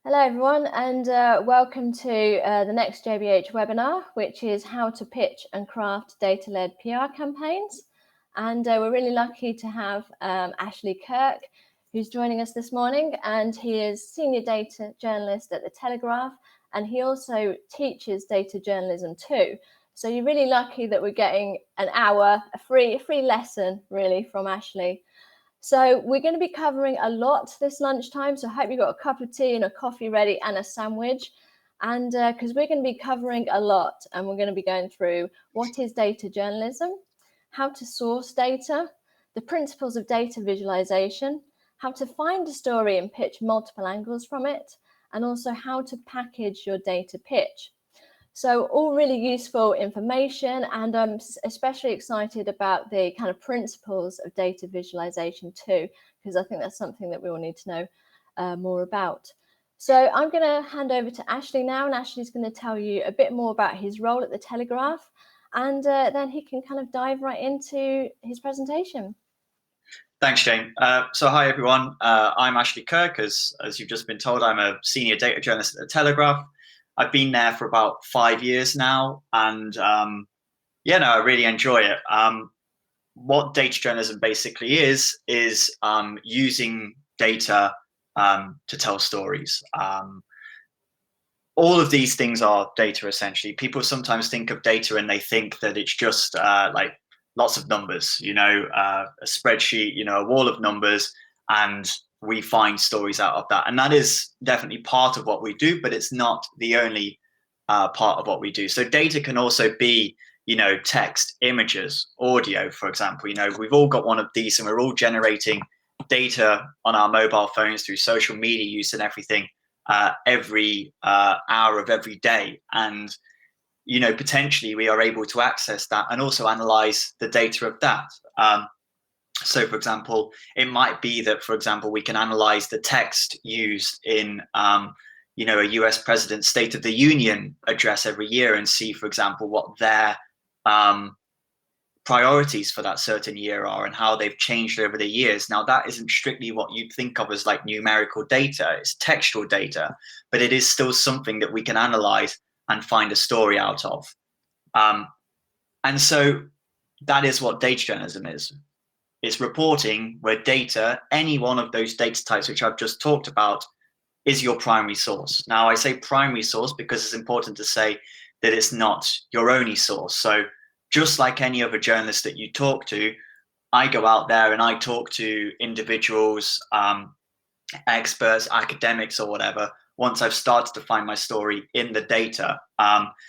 Hello everyone, and welcome to the next JBH webinar, which is how to pitch and craft data-led PR campaigns. And we're really lucky to have Ashley Kirk, who's joining us this morning, and he is senior data journalist at the Telegraph, and he also teaches data journalism too. So you're really lucky that we're getting an hour, a free lesson really from Ashley. So we're going to be covering a lot this lunchtime. So I hope you've got a cup of tea and a coffee ready and a sandwich. And because we're going to be covering a lot, and we're going to be going through what is data journalism, how to source data, the principles of data visualization, how to find a story and pitch multiple angles from it, and also how to package your data pitch. So all really useful information, and I'm especially excited about the kind of principles of data visualization too, because I think that's something that we all need to know more about. So I'm going to hand over to Ashley now, and Ashley's going to tell you a bit more about his role at the Telegraph, and then he can kind of dive right into his presentation. Thanks, Jane. So hi, everyone. I'm Ashley Kirk. As you've just been told, I'm a senior data journalist at the Telegraph. I've been there for about 5 years now, and I really enjoy it. What data journalism basically is using data to tell stories. All of these things are data, essentially. People sometimes think of data and they think that it's just like lots of numbers, a spreadsheet, a wall of numbers, and we find stories out of that. And that is definitely part of what we do, but it's not the only part of what we do. So data can also be, text, images, audio, for example. We've all got one of these, and we're all generating data on our mobile phones through social media use and everything every hour of every day. And potentially we are able to access that and also analyze the data of that. So, for example, it might be that, for example, we can analyze the text used in, a US president's State of the Union address every year and see, for example, what their priorities for that certain year are and how they've changed over the years. Now, that isn't strictly what you'd think of as like numerical data. It's textual data, but it is still something that we can analyze and find a story out of. And so that is what data journalism is. It's reporting where data, any one of those data types which I've just talked about, is your primary source. Now, I say primary source because it's important to say that it's not your only source. So just like any other journalist that you talk to, I go out there and I talk to individuals, experts, academics, or whatever, once I've started to find my story in the data.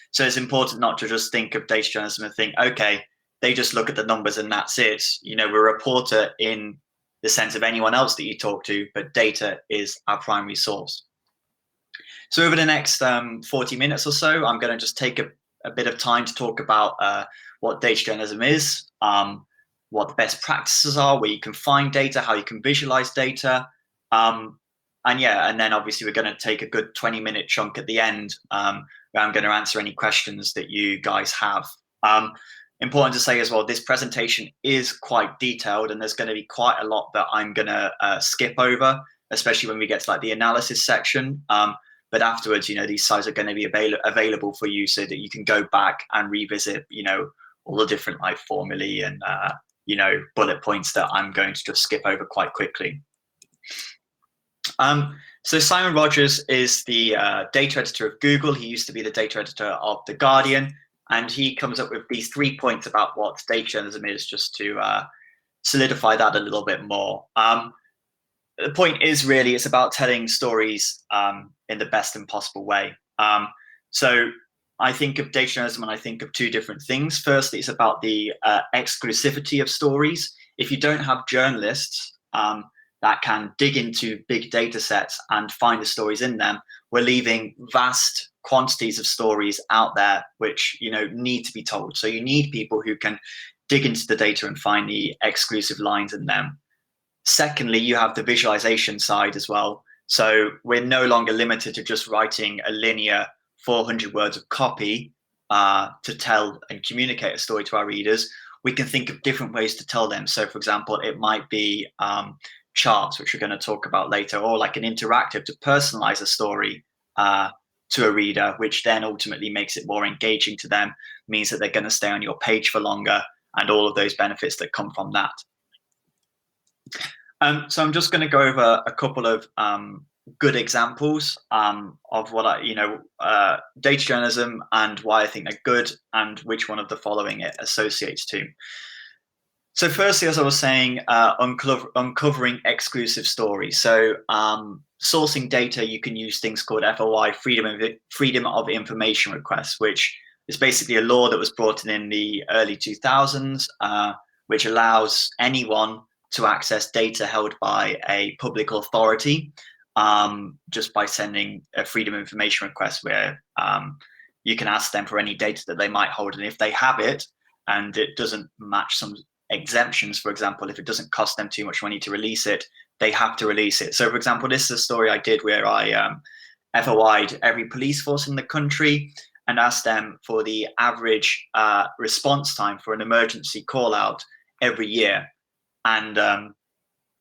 So it's important not to just think of data journalism and think, okay, they just look at the numbers and that's it. We're a reporter in the sense of anyone else that you talk to, but data is our primary source. So over the next 40 minutes or so, I'm going to just take a bit of time to talk about what data journalism is, what the best practices are, where you can find data, how you can visualize data. And then obviously we're going to take a good 20-minute chunk at the end where I'm going to answer any questions that you guys have. Important to say as well, this presentation is quite detailed and there's going to be quite a lot that I'm going to skip over, especially when we get to like the analysis section. But afterwards, these slides are going to be available for you so that you can go back and revisit, all the different like formulae and, bullet points that I'm going to just skip over quite quickly. So Simon Rogers is the data editor of Google. He used to be the data editor of The Guardian. And he comes up with these 3 points about what data journalism is, just to solidify that a little bit more. The point is really, it's about telling stories in the best and possible way. So I think of data journalism and I think of two different things. Firstly, it's about the exclusivity of stories. If you don't have journalists that can dig into big data sets and find the stories in them, we're leaving vast quantities of stories out there which need to be told. So you need people who can dig into the data and find the exclusive lines in them. Secondly, you have the visualization side as well. So we're no longer limited to just writing a linear 400 words of copy to tell and communicate a story to our readers. We can think of different ways to tell them. So for example, it might be charts, which we're going to talk about later, or like an interactive to personalize a story to a reader, which then ultimately makes it more engaging to them, means that they're going to stay on your page for longer, and all of those benefits that come from that. So I'm just going to go over a couple of good examples of what data journalism and why I think they're good, and which one of the following it associates to. So firstly, as I was saying, uncovering exclusive stories. So sourcing data, you can use things called FOI, Freedom of Information Requests, which is basically a law that was brought in the early 2000s, which allows anyone to access data held by a public authority just by sending a Freedom of Information request, where you can ask them for any data that they might hold. And if they have it and it doesn't match some exemptions, for example, if it doesn't cost them too much money to release it, they have to release it. So for example, this is a story I did where I FOI'd every police force in the country and asked them for the average response time for an emergency call out every year. And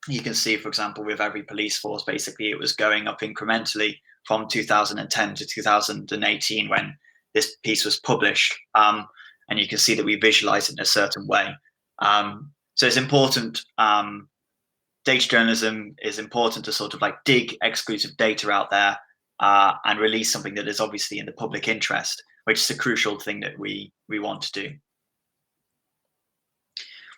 you can see, for example, with every police force, basically it was going up incrementally from 2010 to 2018 when this piece was published. And you can see that we visualize it in a certain way. So it's important. Data journalism is important to sort of like dig exclusive data out there and release something that is obviously in the public interest, which is a crucial thing that we want to do.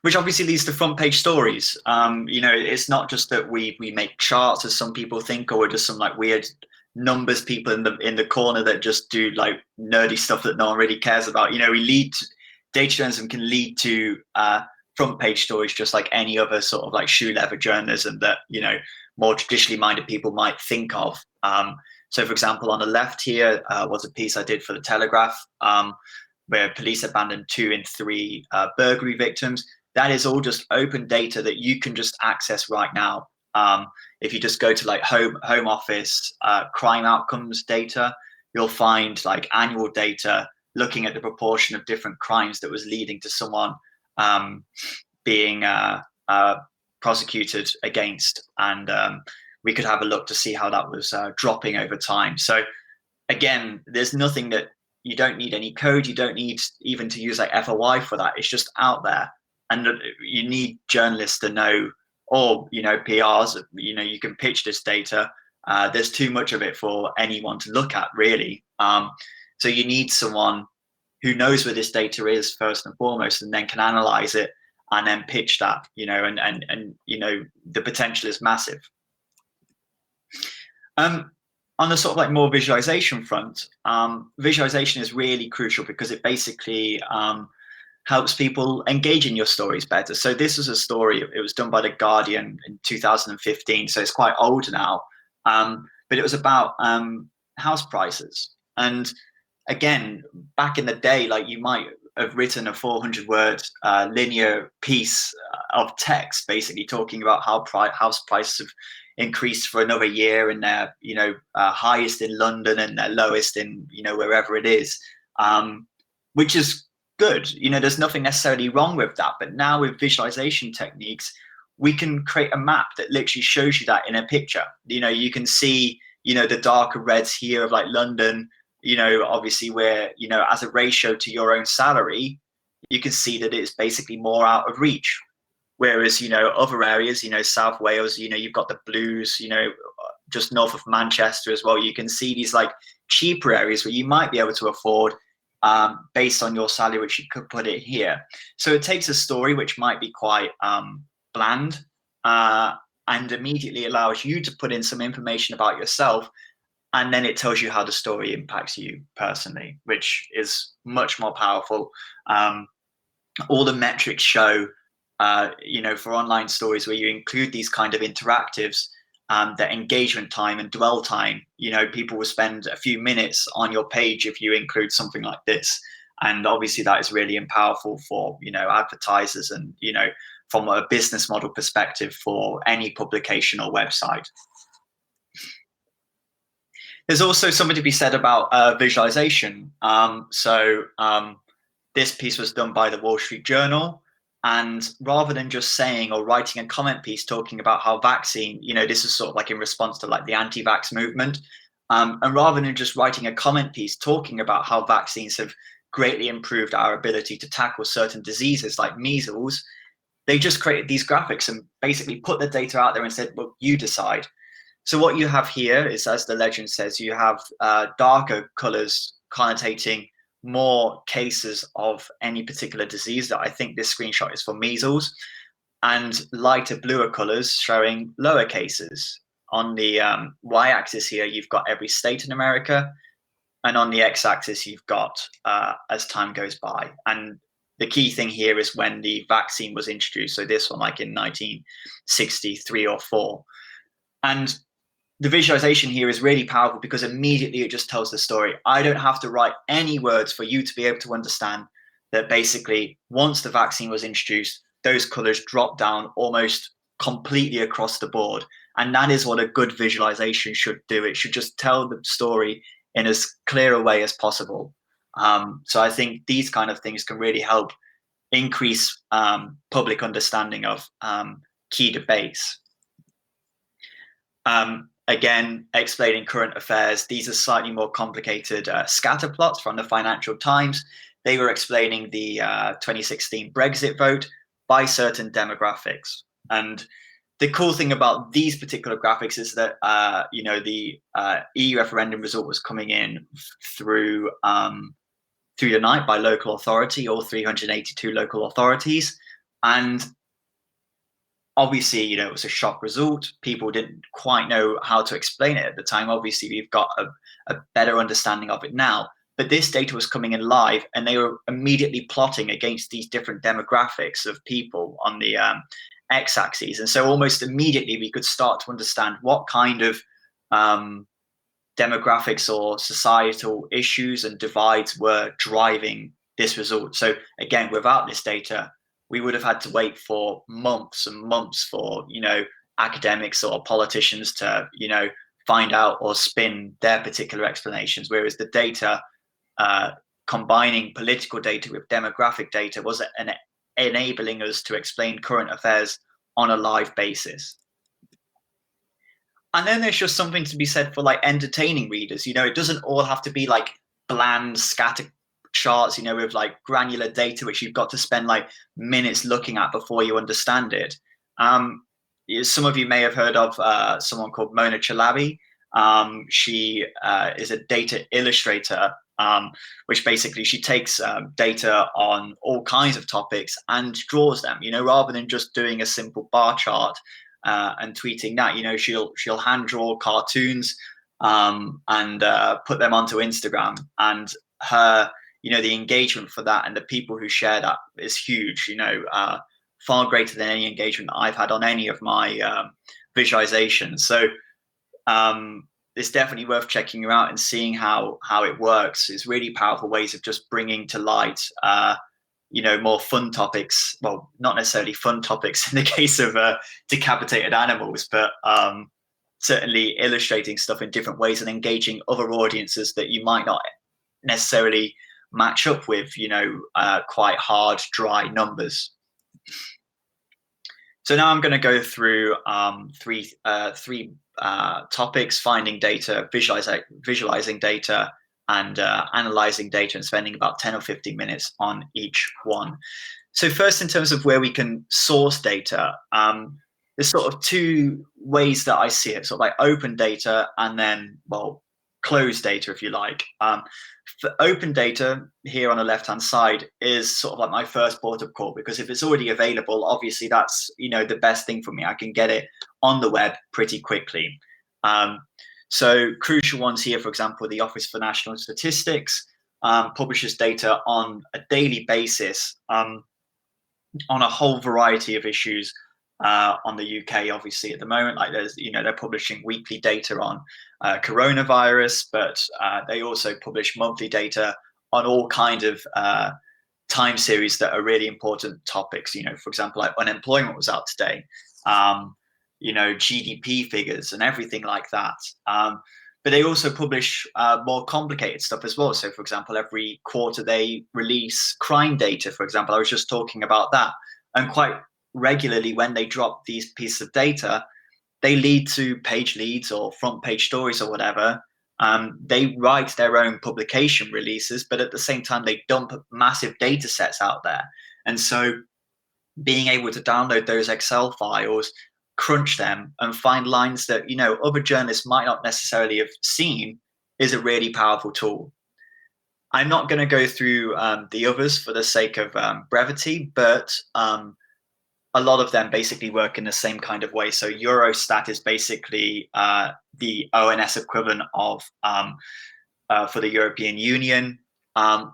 Which obviously leads to front page stories. It's not just that we make charts, as some people think, or we're just some like weird numbers people in the corner that just do like nerdy stuff that no one really cares about. Data journalism can lead to front page stories, just like any other sort of like shoe leather journalism that more traditionally minded people might think of. So, for example, on the left here was a piece I did for the Telegraph, where police abandoned 2 in 3 burglary victims. That is all just open data that you can just access right now. If you just go to like Home Office crime outcomes data, you'll find like annual data looking at the proportion of different crimes that was leading to someone being prosecuted against, and we could have a look to see how that was dropping over time. So again, there's nothing that you don't need any code, you don't need even to use like FOI for that. It's just out there, and you need journalists to know, or PRs. You can pitch this data. There's too much of it for anyone to look at, really. So you need someone who knows where this data is first and foremost, and then can analyze it and then pitch that, and the potential is massive. On the sort of like more visualization front, visualization is really crucial because it basically helps people engage in your stories better. So this is a story, it was done by The Guardian in 2015, so it's quite old now, but it was about house prices. And again, back in the day, like you might have written a 400-word linear piece of text, basically talking about how house prices have increased for another year, and they're highest in London and they're lowest in wherever it is, which is good. There's nothing necessarily wrong with that. But now with visualization techniques, we can create a map that literally shows you that in a picture. You can see the darker reds here of like London. Obviously where, as a ratio to your own salary, you can see that it's basically more out of reach. Whereas, other areas, South Wales, you've got the blues, just north of Manchester as well. You can see these like cheaper areas where you might be able to afford based on your salary, which you could put it here. So it takes a story which might be quite bland and immediately allows you to put in some information about yourself. And then it tells you how the story impacts you personally, which is much more powerful. All the metrics show, for online stories where you include these kind of interactives, that engagement time and dwell time, people will spend a few minutes on your page if you include something like this. And obviously that is really powerful for, advertisers and, from a business model perspective for any publication or website. There's also something to be said about visualization. This piece was done by the Wall Street Journal, And rather than just saying or writing a comment piece talking about how vaccine, this is sort of like in response to like the anti-vax movement. And rather than just writing a comment piece talking about how vaccines have greatly improved our ability to tackle certain diseases like measles, they just created these graphics and basically put the data out there and said, well, you decide. So what you have here is, as the legend says, you have darker colors connotating more cases of any particular disease. That I think this screenshot is for measles, and lighter bluer colors showing lower cases. On the y-axis here, you've got every state in America, and on the x-axis, you've got as time goes by. And the key thing here is when the vaccine was introduced. So this one, like in 1963 or 4. And the visualization here is really powerful because immediately it just tells the story. I don't have to write any words for you to be able to understand that basically once the vaccine was introduced, those colors drop down almost completely across the board. And that is what a good visualization should do. It should just tell the story in as clear a way as possible. So I think these kind of things can really help increase public understanding of key debates. Again, explaining current affairs. These are slightly more complicated scatter plots from the Financial Times. They were explaining the 2016 Brexit vote by certain demographics. And the cool thing about these particular graphics is that, the EU referendum result was coming in through the night by local authority, all 382 local authorities. And obviously, it was a shock result. People didn't quite know how to explain it at the time. Obviously, we've got a better understanding of it now. But this data was coming in live, and they were immediately plotting against these different demographics of people on the x-axis. And so almost immediately, we could start to understand what kind of demographics or societal issues and divides were driving this result. So again, without this data, we would have had to wait for months and months for, academics or politicians to, find out or spin their particular explanations. Whereas the data, combining political data with demographic data, was enabling us to explain current affairs on a live basis. And then there's just something to be said for like entertaining readers. It doesn't all have to be like bland scatter charts, with like granular data, which you've got to spend like minutes looking at before you understand it. Some of you may have heard of someone called Mona Chalabi. She is a data illustrator, which basically she takes data on all kinds of topics and draws them, rather than just doing a simple bar chart and tweeting that. She'll hand draw cartoons and put them onto Instagram, and her the engagement for that and the people who share that is huge, far greater than any engagement that I've had on any of my visualizations. So it's definitely worth checking her out and seeing how it works. It's really powerful ways of just bringing to light, more fun topics. Well, not necessarily fun topics in the case of decapitated animals, but certainly illustrating stuff in different ways and engaging other audiences that you might not necessarily match up with, quite hard, dry numbers. So now I'm going to go through three topics: finding data, visualizing data, and analyzing data, and spending about 10 or 15 minutes on each one. So first, in terms of where we can source data, there's sort of two ways that I see it, sort of like open data and then, closed data, if you like. For open data, here on the left-hand side, is sort of like my first port of call, because if it's already available, obviously that's, the best thing for me. I can get it on the web pretty quickly. So crucial ones here, for example, the Office for National Statistics publishes data on a daily basis on a whole variety of issues on the UK, obviously, at the moment. Like they're publishing weekly data on coronavirus, but they also publish monthly data on all kinds of time series that are really important topics. For example, like unemployment was out today, GDP figures and everything like that. But they also publish more complicated stuff as well. So, for example, every quarter they release crime data. For example, I was just talking about that And quite regularly when they drop these pieces of data, they lead to page leads or front page stories or whatever. They write their own publication releases, but at the same time, they dump massive data sets out there. And so being able to download those Excel files, crunch them, and find lines that, you know, other journalists might not necessarily have seen is a really powerful tool. I'm not going to go through the others for the sake of brevity, but a lot of them basically work in the same kind of way. So Eurostat is basically the ONS equivalent of for the European Union.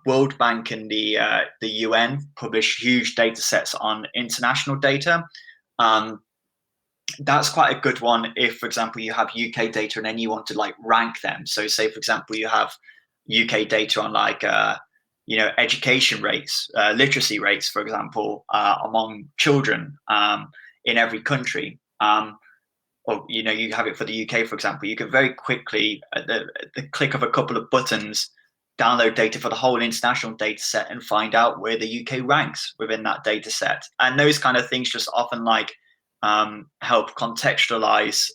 World Bank and the UN publish huge data sets on international data. That's quite a good one if, for example, you have UK data and then you want to like rank them. So say, for example, you have UK data on like you know, education rates, literacy rates, for example, among children in every country. Or, you know, you have it for the UK, for example, you can very quickly, at the click of a couple of buttons, download data for the whole international data set and find out where the UK ranks within that data set. And those kind of things just often like help contextualize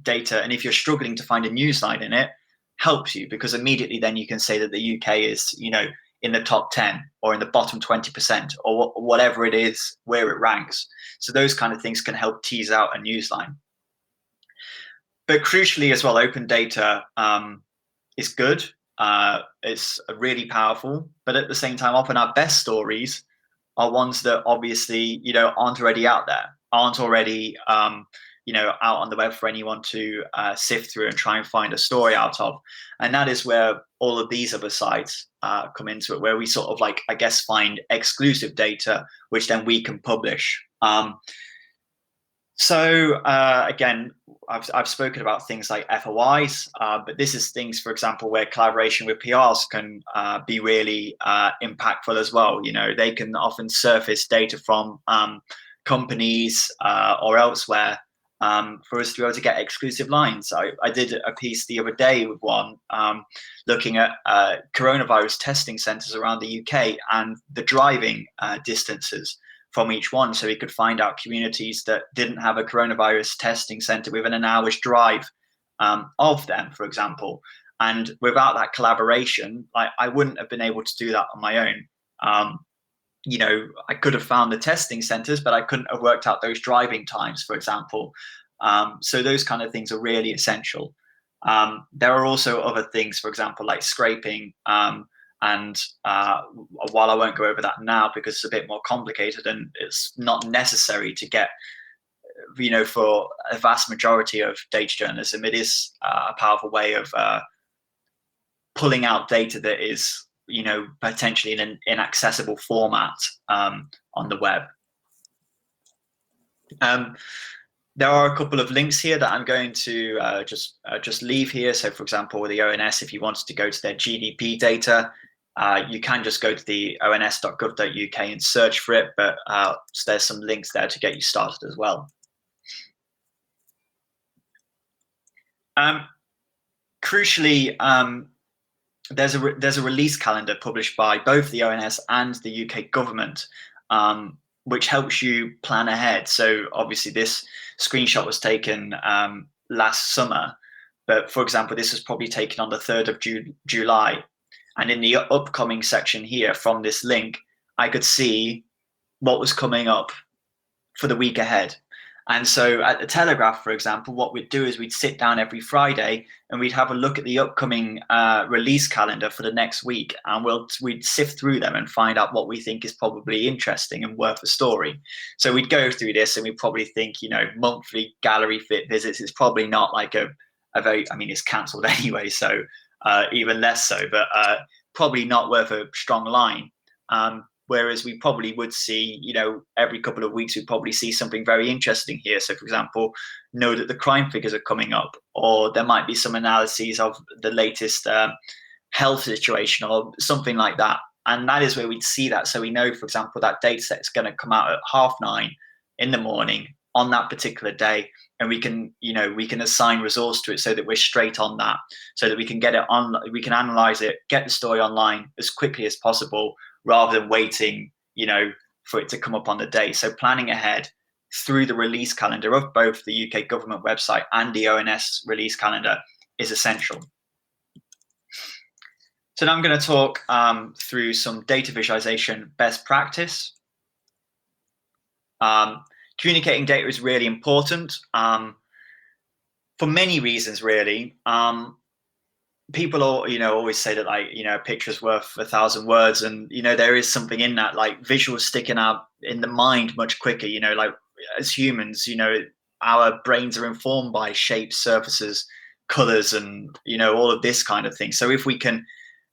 data. And if you're struggling to find a news line in it, helps you, because immediately then you can say that the UK is, you know, in the top 10 or in the bottom 20% or whatever it is where it ranks. So those kind of things can help tease out a news line. But crucially as well, open data is good. It's really powerful, but at the same time, often our best stories are ones that obviously, you know, aren't already out there, aren't already, you know, out on the web for anyone to sift through and try and find a story out of. And that is where all of these other sites come into it, where we sort of like, I guess, find exclusive data, which then we can publish. So again, I've spoken about things like FOIs, but this is things, for example, where collaboration with PRs can be really impactful as well. You know, they can often surface data from companies or elsewhere for us to be able to get exclusive lines. I did a piece the other day with one looking at coronavirus testing centres around the UK and the driving distances from each one, so we could find out communities that didn't have a coronavirus testing centre within an hour's drive of them, for example. And without that collaboration, I wouldn't have been able to do that on my own. You know, I could have found the testing centres, but I couldn't have worked out those driving times, for example. So those kind of things are really essential. There are also other things, for example, like scraping. And while I won't go over that now because it's a bit more complicated and it's not necessary to get, you know, for a vast majority of data journalism, it is a powerful way of pulling out data that is, you know, potentially in an inaccessible format on the web. There are a couple of links here that I'm going to just leave here. So, for example, with the ONS, if you wanted to go to their GDP data, you can just go to the ons.gov.uk and search for it, but there's some links there to get you started as well. Crucially, there's a release calendar published by both the ONS and the UK government, which helps you plan ahead. So obviously this screenshot was taken last summer, but for example, this was probably taken on the 3rd of July. And in the upcoming section here from this link, I could see what was coming up for the week ahead. And so at the Telegraph, for example, what we'd do is we'd sit down every Friday and we'd have a look at the upcoming release calendar for the next week. And we'd sift through them and find out what we think is probably interesting and worth a story. So we'd go through this and we'd probably think, you know, monthly gallery fit visits is probably not like a very, I mean, it's cancelled anyway, so even less so, but probably not worth a strong line. Whereas we probably would see, you know, every couple of weeks, we'd probably see something very interesting here. So, for example, know that the crime figures are coming up, or there might be some analyses of the latest health situation or something like that. And that is where we'd see that. So we know, for example, that data set is going to come out at 9:30 in the morning on that particular day. And we can, you know, we can assign resource to it so that we're straight on that, so that we can get it on, we can analyze it, get the story online as quickly as possible, rather than waiting, you know, for it to come up on the day. So planning ahead through the release calendar of both the UK government website and the ONS release calendar is essential. So now I'm going to talk through some data visualization best practice. Communicating data is really important for many reasons, really. People always say that, like, a picture's worth 1,000 words, and there is something in that. Like, visuals sticking out in the mind much quicker. Like, as humans, our brains are informed by shapes, surfaces, colors, and all of this kind of thing. So if we can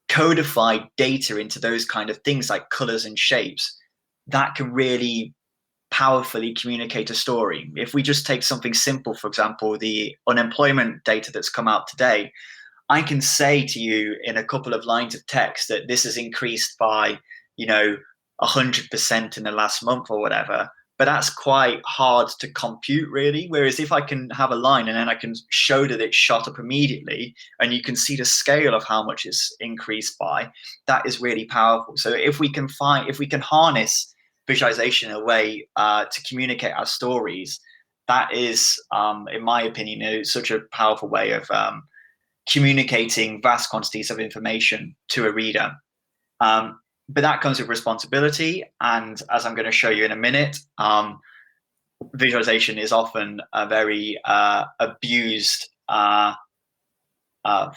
codify data into those kind of things like colors and shapes, that can really powerfully communicate a story. If we just take something simple, for example, the unemployment data that's come out today, I can say to you in a couple of lines of text that this has increased by 100% in the last month or whatever, but that's quite hard to compute, really. Whereas if I can have a line and then I can show that it's shot up immediately and you can see the scale of how much it's increased by, that is really powerful. So if we can harness visualization in a way to communicate our stories, that is, in my opinion, such a powerful way of communicating vast quantities of information to a reader. But that comes with responsibility, and as I'm going to show you in a minute, visualization is often a very abused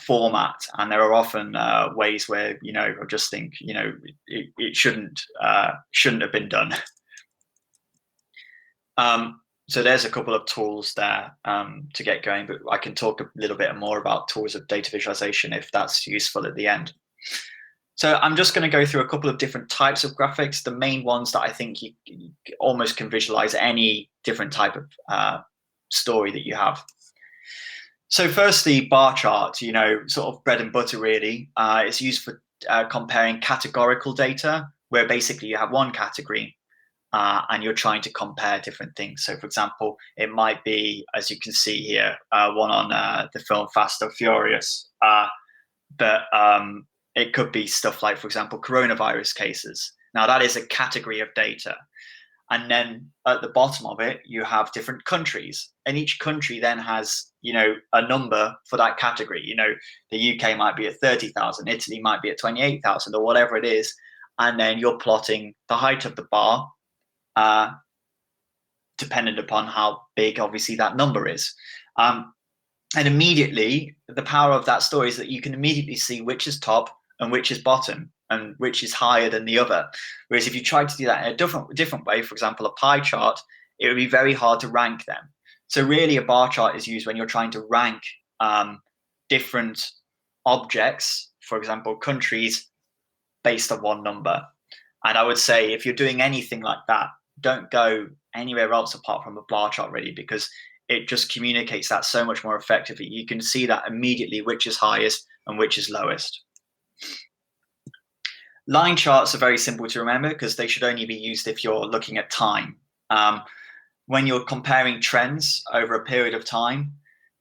format, and there are often ways where I just think it shouldn't have been done. So there's a couple of tools there to get going, but I can talk a little bit more about tools of data visualization if that's useful at the end. So I'm just going to go through a couple of different types of graphics, the main ones that I think you almost can visualize any different type of story that you have. So firstly, bar charts, sort of bread and butter, really. It's used for comparing categorical data, where basically you have one category and you're trying to compare different things. So for example, it might be, as you can see here, one on the film Fast and Furious, but it could be stuff like, for example, coronavirus cases. Now that is a category of data. And then at the bottom of it, you have different countries, and each country then has, a number for that category. The UK might be at 30,000, Italy might be at 28,000, or whatever it is. And then you're plotting the height of the bar, dependent upon how big, obviously, that number is. And immediately, the power of that story is that you can immediately see which is top and which is bottom and which is higher than the other. Whereas if you try to do that in a different way, for example, a pie chart, it would be very hard to rank them. So really a bar chart is used when you're trying to rank different objects, for example, countries, based on one number. And I would say if you're doing anything like that, don't go anywhere else apart from a bar chart, really, because it just communicates that so much more effectively. You can see that immediately which is highest and which is lowest. Line charts are very simple to remember because they should only be used if you're looking at time. When you're comparing trends over a period of time,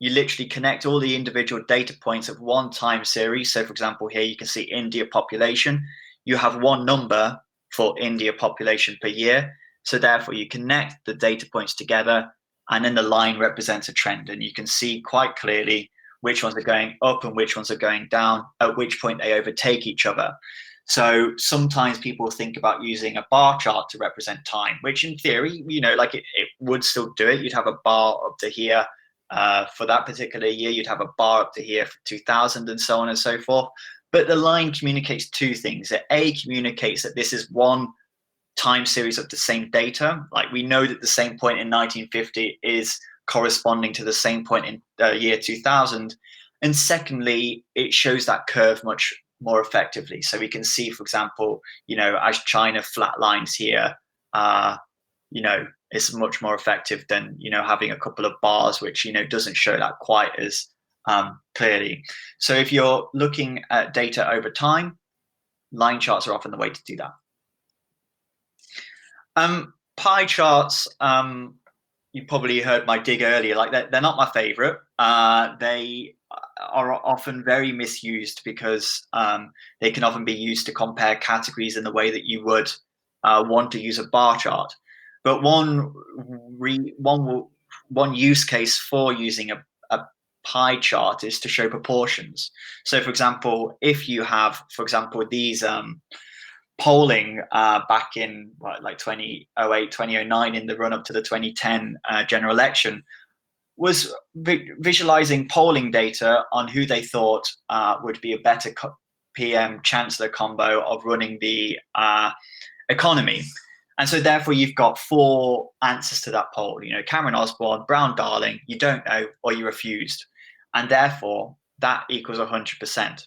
you literally connect all the individual data points of one time series. So for example, here you can see India population. You have one number for India population per year. So therefore you connect the data points together, and then the line represents a trend, and you can see quite clearly which ones are going up and which ones are going down, at which point they overtake each other. So sometimes people think about using a bar chart to represent time, which in theory, it would still do it. You'd have a bar up to here for that particular year. You'd have a bar up to here for 2000 and so on and so forth. But the line communicates two things. It communicates that this is one time series of the same data. Like, we know that the same point in 1950 is corresponding to the same point in year 2000. And secondly, it shows that curve much more effectively. So we can see, for example, as China flatlines here, it's much more effective than, having a couple of bars, which, doesn't show that quite as clearly. So if you're looking at data over time, line charts are often the way to do that. Pie charts, you probably heard my dig earlier, like they're not my favorite. They are often very misused because they can often be used to compare categories in the way that you would want to use a bar chart. But one use case for using a pie chart is to show proportions. So, for example, if you have, for example, these polling back in like 2008, 2009, in the run up to the 2010 general election, was visualizing polling data on who they thought would be a better PM Chancellor combo of running the economy. And so therefore you've got 4 answers to that poll, Cameron Osborne, Brown Darling, you don't know, or you refused. And therefore that equals 100%.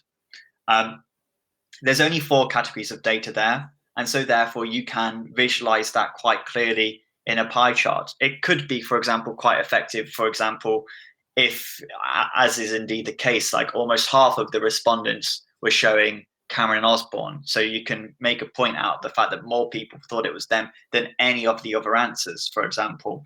There's only 4 categories of data there. And so therefore you can visualize that quite clearly in a pie chart. It could be, for example, quite effective, for example, if, as is indeed the case, like almost half of the respondents were showing Cameron Osborne. So you can make a point out the fact that more people thought it was them than any of the other answers, for example.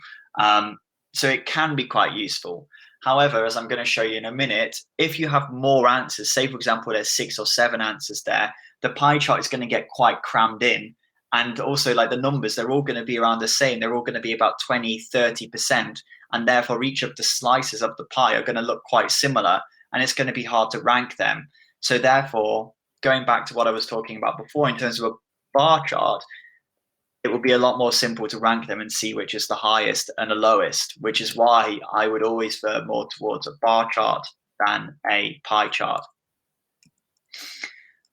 So it can be quite useful. However, as I'm going to show you in a minute, if you have more answers, say, for example, there's 6 or 7 answers there, the pie chart is going to get quite crammed in. And also, like, the numbers, they're all going to be around the same. They're all going to be about 20, 30%. And therefore, each of the slices of the pie are going to look quite similar. And it's going to be hard to rank them. So therefore, going back to what I was talking about before in terms of a bar chart, it will be a lot more simple to rank them and see which is the highest and the lowest, which is why I would always veer more towards a bar chart than a pie chart.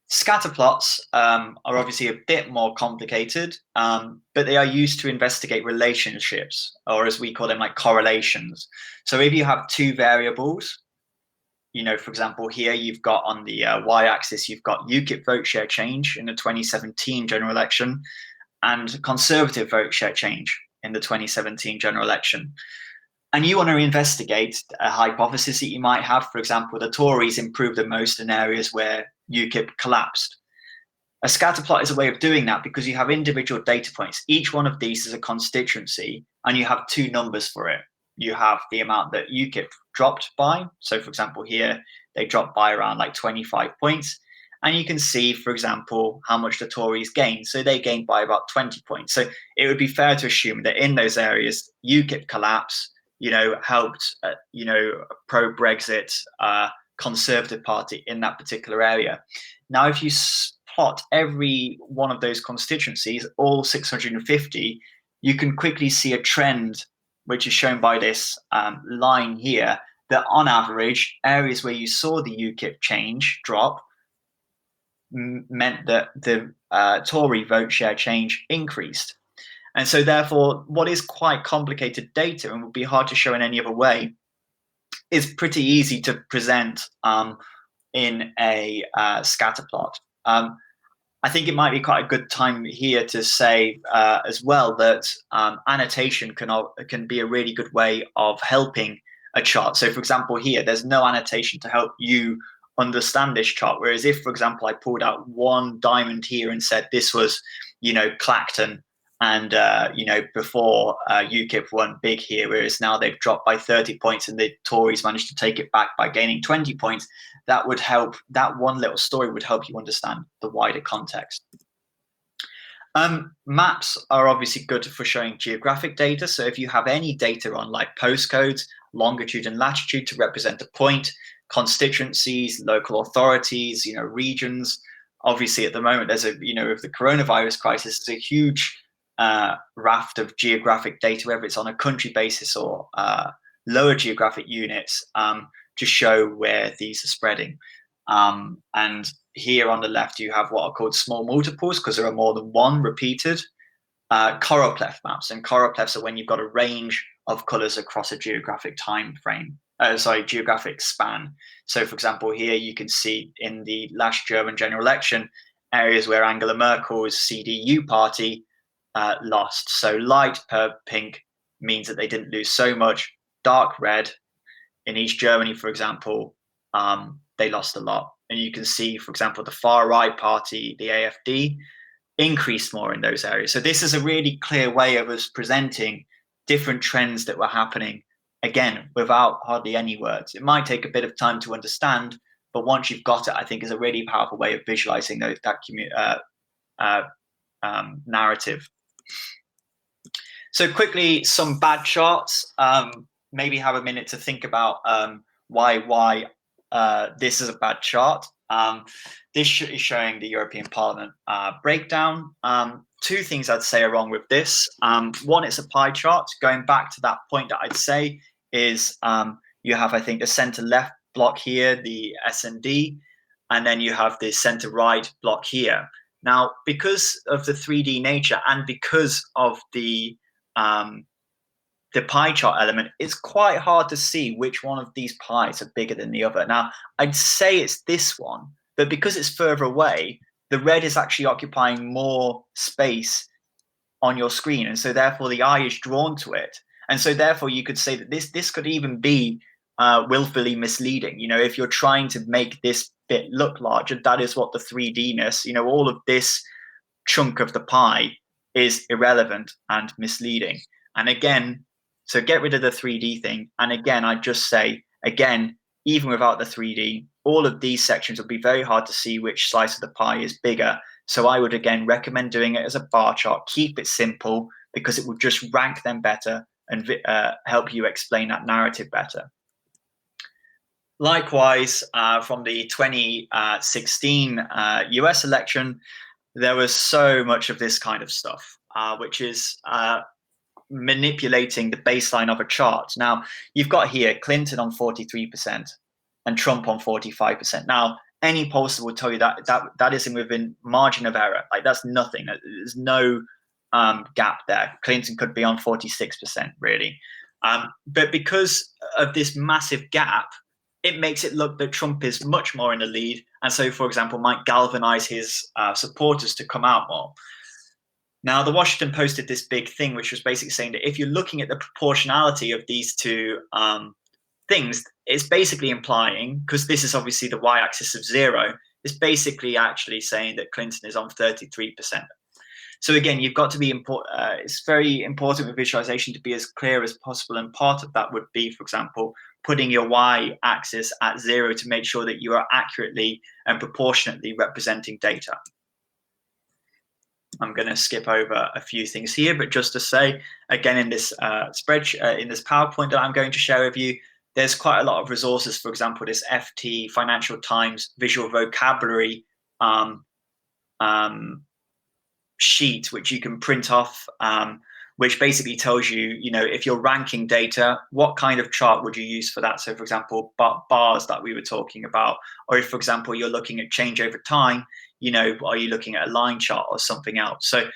Scatter plots are obviously a bit more complicated, but they are used to investigate relationships, or as we call them, like correlations. So if you have 2 variables, for example, here you've got on the y-axis, you've got UKIP vote share change in the 2017 general election and Conservative vote share change in the 2017 general election. And you want to investigate a hypothesis that you might have. For example, the Tories improved the most in areas where UKIP collapsed. A scatter plot is a way of doing that because you have individual data points. Each one of these is a constituency, and you have 2 numbers for it. You have the amount that UKIP dropped by. So, for example, here they dropped by around like 25 points. And you can see, for example, how much the Tories gained. So they gained by about 20 points. So it would be fair to assume that in those areas, UKIP collapse, helped, pro-Brexit Conservative Party in that particular area. Now, if you plot every one of those constituencies, all 650, you can quickly see a trend, which is shown by this line here, that on average, areas where you saw the UKIP change drop meant that the Tory vote share change increased. And so therefore, what is quite complicated data and would be hard to show in any other way is pretty easy to present in a scatter plot. I think it might be quite a good time here to say as well that annotation can be a really good way of helping a chart. So, for example, here, there's no annotation to help you understand this chart. Whereas if, for example, I pulled out one diamond here and said this was, Clacton, and before UKIP won big here, whereas now they've dropped by 30 points and the Tories managed to take it back by gaining 20 points, that would help. That one little story would help you understand the wider context. Maps are obviously good for showing geographic data. So if you have any data on like postcodes, longitude and latitude to represent a point, constituencies, local authorities, regions. Obviously, at the moment, there's with the coronavirus crisis, there's a huge raft of geographic data, whether it's on a country basis or lower geographic units, to show where these are spreading. And here on the left, you have what are called small multiples because there are more than one repeated. Choropleth maps, and choropleths are when you've got a range of colors across a geographic time frame. Geographic span. So, for example, here you can see in the last German general election, areas where Angela Merkel's CDU party lost. So light pink means that they didn't lose so much. Dark red, in East Germany, for example, they lost a lot. And you can see, for example, the far right party, the AfD, increased more in those areas. So this is a really clear way of us presenting different trends that were happening, again, without hardly any words. It might take a bit of time to understand, but once you've got it, I think is a really powerful way of visualizing that narrative. So quickly, some bad charts. Maybe have a minute to think about why this is a bad chart. This is showing the European Parliament breakdown. Two things I'd say are wrong with this. One, it's a pie chart. Going back to that point that I'd say is you have, I think, the center left block here, the S&D, and then you have the center right block here. Now, because of the 3D nature and because of the pie chart element, it's quite hard to see which one of these pies are bigger than the other. Now, I'd say it's this one, but because it's further away, the red is actually occupying more space on your screen, and so therefore the eye is drawn to it. And so therefore you could say that this could even be willfully misleading. You know, if you're trying to make this bit look larger, that is what the 3D-ness, you know, all of this chunk of the pie is irrelevant and misleading. And again, so get rid of the 3D thing. And again, I'd just say, again, even without the 3D, all of these sections will be very hard to see which slice of the pie is bigger. So I would, again, recommend doing it as a bar chart. Keep it simple because it will just rank them better and help you explain that narrative better. Likewise, from the 2016 US election, there was so much of this kind of stuff, which is manipulating the baseline of a chart. Now, you've got here Clinton on 43% and Trump on 45%. Now, any pollster will tell you that isn't within margin of error. Like, that's nothing. There's no gap there. Clinton could be on 46%, really. But because of this massive gap, it makes it look that Trump is much more in the lead. And so, for example, might galvanize his supporters to come out more. Now, the Washington Post did this big thing, which was basically saying that if you're looking at the proportionality of these two things, it's basically implying, because this is obviously the y-axis of 0, it's basically actually saying that Clinton is on 33%. So again, you've got to be it's very important with visualization to be as clear as possible. And part of that would be, for example, putting your y-axis at 0 to make sure that you are accurately and proportionately representing data. I'm going to skip over a few things here, but just to say, again, in this spreadsheet, in this PowerPoint that I'm going to share with you, there's quite a lot of resources. For example, this FT Financial Times visual vocabulary sheet, which you can print off, which basically tells you, you know, if you're ranking data, what kind of chart would you use for that? So, for example, bars that we were talking about, or if, for example, you're looking at change over time, you know, are you looking at a line chart or something else? So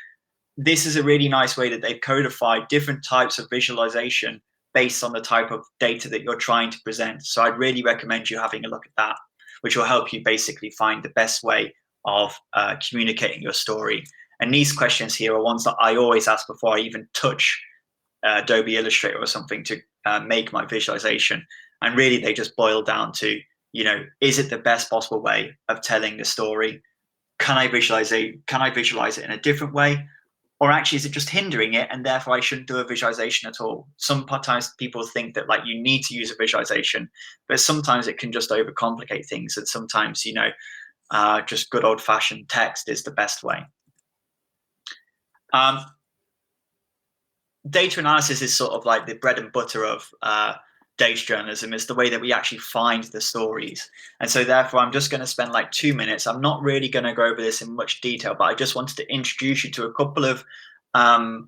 this is a really nice way that they've codified different types of visualization based on the type of data that you're trying to present. So I'd really recommend you having a look at that, which will help you basically find the best way of communicating your story. And these questions here are ones that I always ask before I even touch Adobe Illustrator or something to make my visualization. And really, they just boil down to, you know, is it the best possible way of telling the story? Can I visualize it? Can I visualize it in a different way? Or actually, is it just hindering it, and therefore I shouldn't do a visualization at all? Sometimes people think that, like, you need to use a visualization, but sometimes it can just overcomplicate things. And sometimes, you know, just good old-fashioned text is the best way. Data analysis is sort of like the bread and butter of data journalism. It's the way that we actually find the stories. And so therefore, I'm just going to spend like 2 minutes. I'm not really going to go over this in much detail, but I just wanted to introduce you to a couple of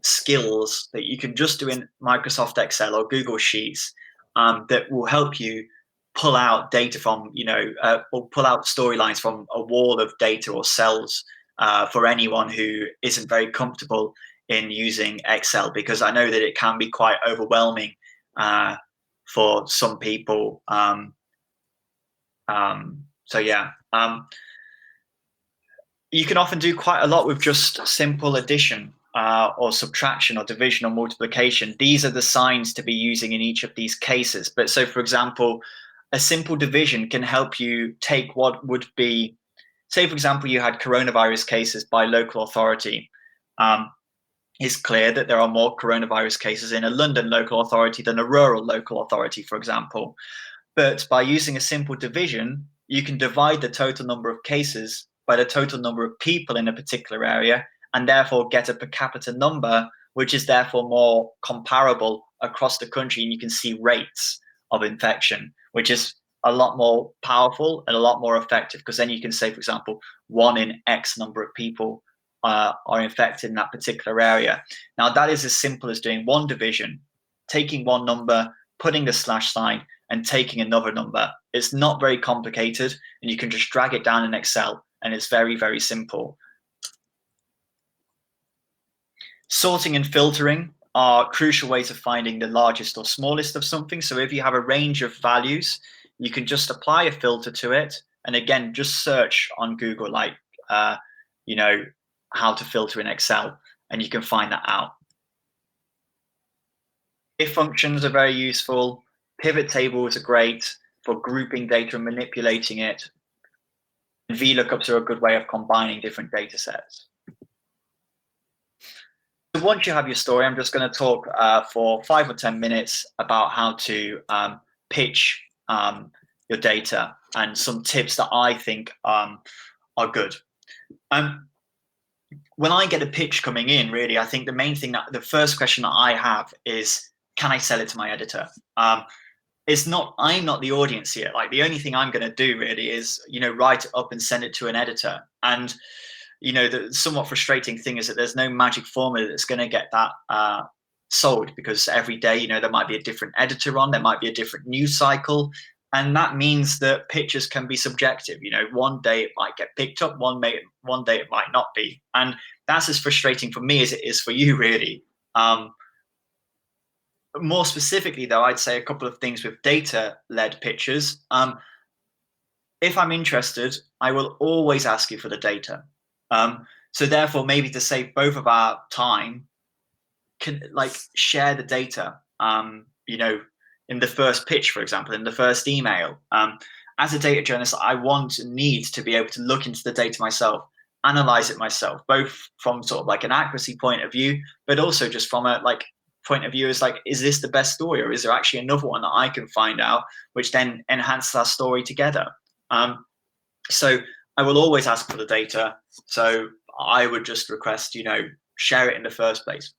skills that you can just do in Microsoft Excel or Google Sheets that will help you pull out data from, you know, or pull out storylines from a wall of data or cells for anyone who isn't very comfortable in using Excel, because I know that it can be quite overwhelming for some people. So yeah, you can often do quite a lot with just simple addition or subtraction or division or multiplication. These are the signs to be using in each of these cases. But so, for example, a simple division can help you take what would be, say, for example, you had coronavirus cases by local authority. It's clear that there are more coronavirus cases in a London local authority than a rural local authority, for example. But by using a simple division, you can divide the total number of cases by the total number of people in a particular area, and therefore get a per capita number, which is therefore more comparable across the country, and you can see rates of infection, which is a lot more powerful and a lot more effective, because then you can say, for example, 1 in X number of people are infected in that particular area. Now, that is as simple as doing one division, taking one number, putting the slash sign, and taking another number. It's not very complicated, and you can just drag it down in Excel, and it's very, very simple. Sorting and filtering are crucial ways of finding the largest or smallest of something. So if you have a range of values, you can just apply a filter to it. And again, just search on Google, like, how to filter in Excel, and you can find that out. If functions are very useful. Pivot tables are great for grouping data and manipulating it. And VLOOKUPs are a good way of combining different data sets. So once you have your story, I'm just going to talk for 5 or 10 minutes about how to pitch your data and some tips that I think are good. When I get a pitch coming in, really, I think the main thing, the first question that I have is, can I sell it to my editor? I'm not the audience here. Like, the only thing I'm going to do really is, write it up and send it to an editor. And the somewhat frustrating thing is that there's no magic formula that's going to get that sold, because every day, there might be a different editor on, there might be a different news cycle. And that means that pitches can be subjective. One day it might get picked up, one day it might not be. And that's as frustrating for me as it is for you, really. More specifically, though, I'd say a couple of things with data-led pitches. If I'm interested, I will always ask you for the data. So therefore, maybe to save both of our time, can share the data, in the first pitch, for example, in the first email. As a data journalist, I need to be able to look into the data myself, analyze it myself, both from sort of like an accuracy point of view, but also just from a point of view is this the best story, or is there actually another one that I can find out, which then enhances our story together? So I will always ask for the data. So I would just request, share it in the first place.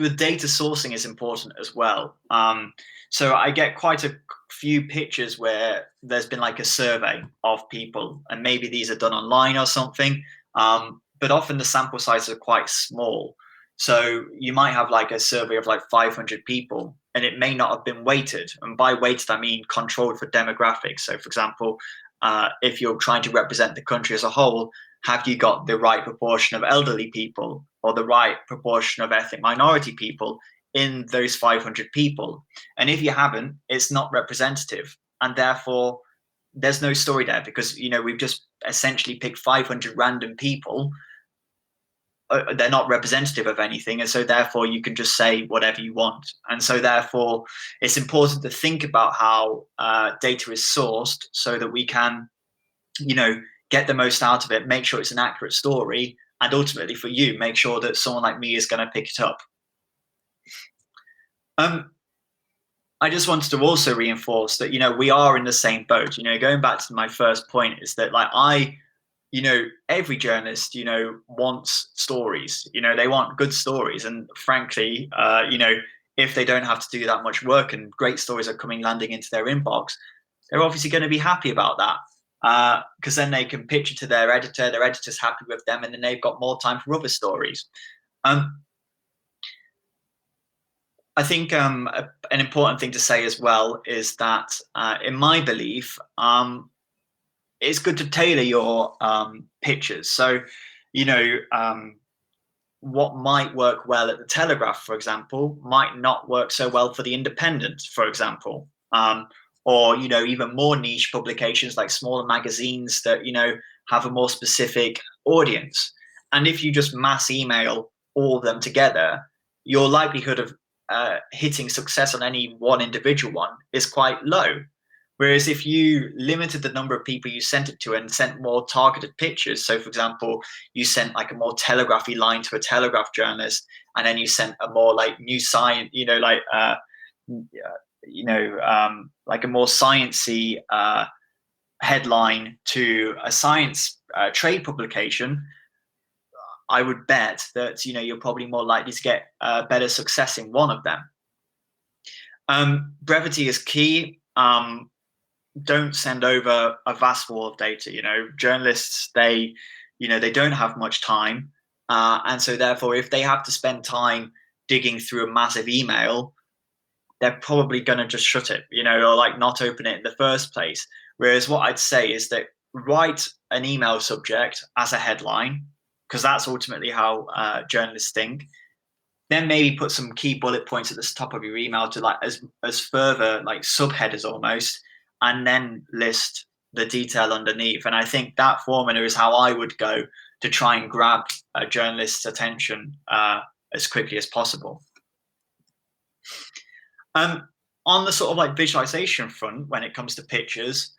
The data sourcing is important as well. So I get quite a few pitches where there's been a survey of people, and maybe these are done online or something, but often the sample sizes are quite small. So you might have a survey of 500 people, and it may not have been weighted. And by weighted, I mean controlled for demographics. So for example, if you're trying to represent the country as a whole, have you got the right proportion of elderly people or the right proportion of ethnic minority people in those 500 people? And if you haven't, it's not representative. And therefore, there's no story there, because, we've just essentially picked 500 random people. They're not representative of anything. And so therefore, you can just say whatever you want. And so therefore, it's important to think about how data is sourced so that we can, get the most out of it, make sure it's an accurate story, and ultimately for you, make sure that someone like me is going to pick it up. I just wanted to also reinforce that, we are in the same boat. Going back to my first point is that every journalist, wants stories, they want good stories. And frankly, if they don't have to do that much work and great stories are landing into their inbox, they're obviously going to be happy about that. Because then they can pitch it to their editor's happy with them, and then they've got more time for other stories. I think an important thing to say as well is that, in my belief, it's good to tailor your pitches. So, what might work well at the Telegraph, for example, might not work so well for the Independent, for example. Or, even more niche publications like smaller magazines that, have a more specific audience. And if you just mass email all of them together, your likelihood of hitting success on any one individual one is quite low. Whereas if you limited the number of people you sent it to and sent more targeted pitches, so for example, you sent a more telegraphy line to a Telegraph journalist, and then you sent a more new science, a more sciencey headline to a science trade publication, I would bet that you're probably more likely to get better success in one of them. Brevity is key. Don't send over a vast wall of data. Journalists, they don't have much time, and so therefore, if they have to spend time digging through a massive email, they're probably going to just shut it, or like not open it in the first place. Whereas what I'd say is that write an email subject as a headline, because that's ultimately how journalists think. Then maybe put some key bullet points at the top of your email to like as further like subheaders almost, and then list the detail underneath. And I think that formula is how I would go to try and grab a journalist's attention as quickly as possible. On the sort of like visualization front, when it comes to pictures,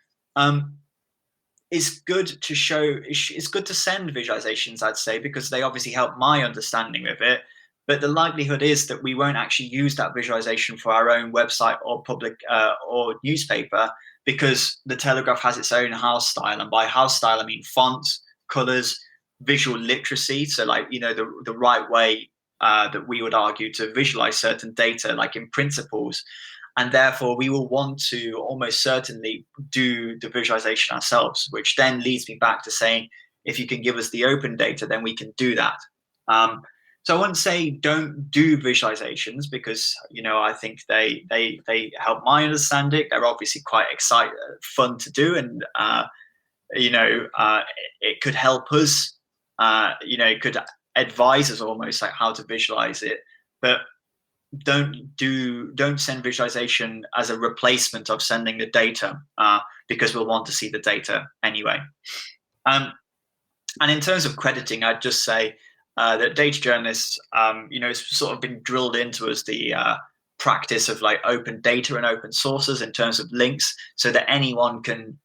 it's good to send visualizations, I'd say, because they obviously help my understanding of it. But the likelihood is that we won't actually use that visualization for our own website or public or newspaper, because the Telegraph has its own house style. And by house style, I mean fonts, colors, visual literacy. So like, the right way that we would argue to visualize certain data, like in principles. And therefore, we will want to almost certainly do the visualization ourselves, which then leads me back to saying, if you can give us the open data, then we can do that. So I wouldn't say don't do visualizations, because I think they help my understanding. They're obviously quite fun to do, and it could help us. It could advise us almost like how to visualize it, but don't send visualization as a replacement of sending the data, because we'll want to see the data anyway. And in terms of crediting, I'd just say that data journalists, it's sort of been drilled into us the practice of like open data and open sources in terms of links, so that anyone can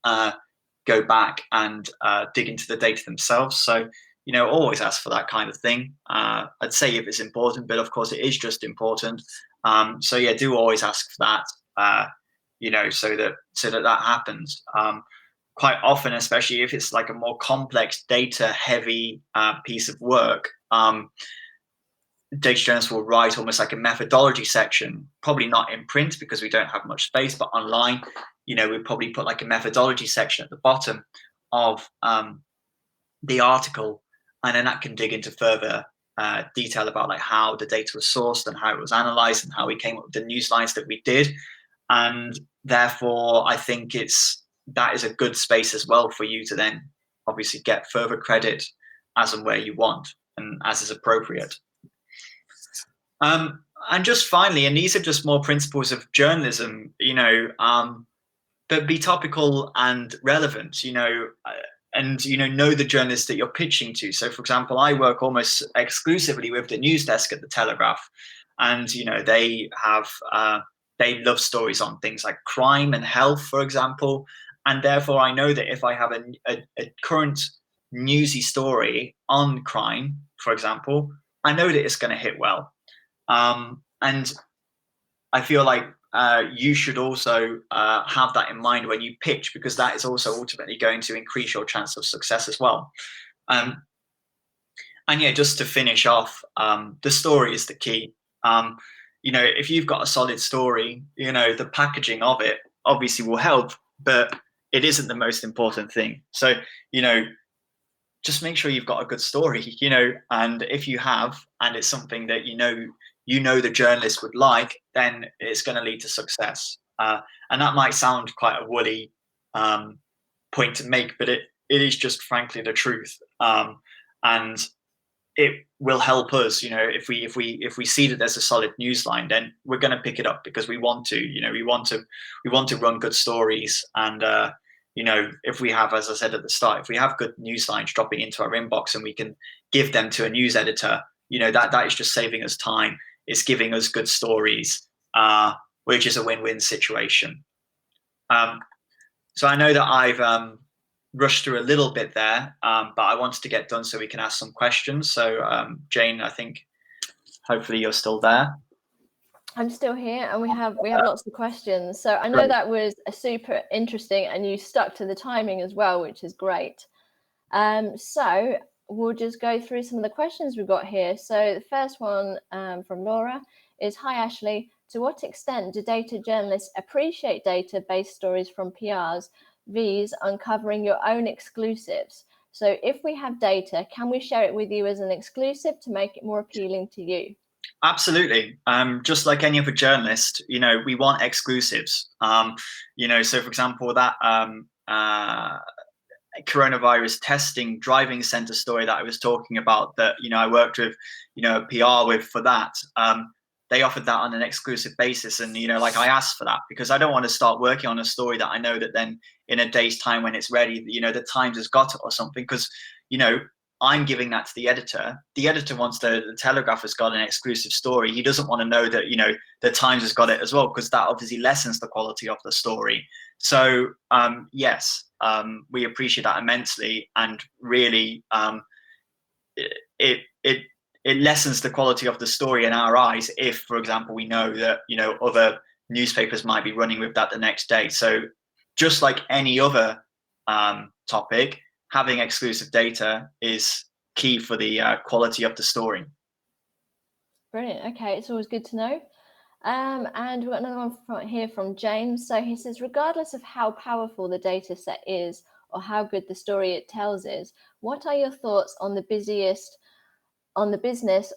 go back and dig into the data themselves. So always ask for that kind of thing. I'd say if it's important, but of course it is just important. So yeah, do always ask for that. So that happens. Quite often, especially if it's like a more complex data heavy piece of work, data journalists will write almost like a methodology section, probably not in print because we don't have much space, but online, we'd probably put like a methodology section at the bottom of the article, and then that can dig into further detail about like how the data was sourced and how it was analyzed and how we came up with the news lines that we did. And therefore, I think that is a good space as well for you to then obviously get further credit as and where you want and as is appropriate. And just finally, and these are just more principles of journalism, but be topical and relevant, and know the journalists that you're pitching to. So for example, I work almost exclusively with the news desk at the Telegraph, and they have they love stories on things like crime and health, for example. And therefore, I know that if I have a current newsy story on crime, for example, I know that it's going to hit well. And I feel like you should also have that in mind when you pitch, because that is also ultimately going to increase your chance of success as well. And yeah, just to finish off, the story is the key. If you've got a solid story, the packaging of it obviously will help, but it isn't the most important thing. So, just make sure you've got a good story, and if you have, and it's something that the journalist would like, then it's going to lead to success. And that might sound quite a woolly point to make, but it is just frankly the truth. And it will help us, if we see that there's a solid news line, then we're going to pick it up because we want to, we want to run good stories. And if we have, as I said at the start, if we have good news lines dropping into our inbox and we can give them to a news editor, that is just saving us time. It's giving us good stories, which is a win-win situation. So I know that I've rushed through a little bit there, but I wanted to get done so we can ask some questions. So Jane, I think hopefully you're still there. I'm still here, and we have lots of questions. So I know that was a super interesting, and you stuck to the timing as well, which is great. So we'll just go through some of the questions we've got here. So the first one from Laura is, hi Ashley, to what extent do data journalists appreciate data-based stories from PRs, Vs uncovering your own exclusives? So if we have data, can we share it with you as an exclusive to make it more appealing to you? Absolutely. Just like any other journalist, we want exclusives. So for example, that coronavirus testing driving center story that I was talking about, that I worked with a PR with for that, they offered that on an exclusive basis, and like I asked for that because I don't want to start working on a story that I know that then in a day's time when it's ready, the Times has got it or something, because I'm giving that to the editor. The editor wants the Telegraph has got an exclusive story. He doesn't want to know that the Times has got it as well, because that obviously lessens the quality of the story. So yes, we appreciate that immensely, and really it lessens the quality of the story in our eyes if, for example, we know that other newspapers might be running with that the next day. So just like any other topic, having exclusive data is key for the quality of the story. Brilliant. Okay, it's always good to know. And we've got another one here from James. So he says, regardless of how powerful the data set is or how good the story it tells is, what are your thoughts on the business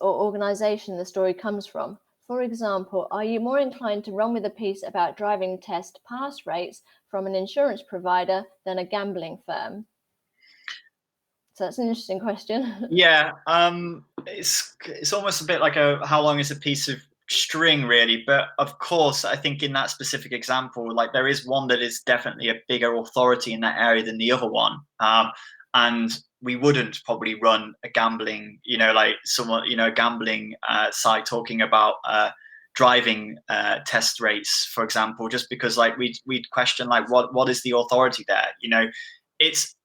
or organization the story comes from? For example, are you more inclined to run with a piece about driving test pass rates from an insurance provider than a gambling firm? So that's an interesting question. Yeah, it's almost a bit like how long is a piece of string, really. But of course, I think in that specific example, like there is one that is definitely a bigger authority in that area than the other one, and we wouldn't probably run a gambling, like someone, a gambling site talking about driving test rates, for example, just because like we'd question like what is the authority there, it's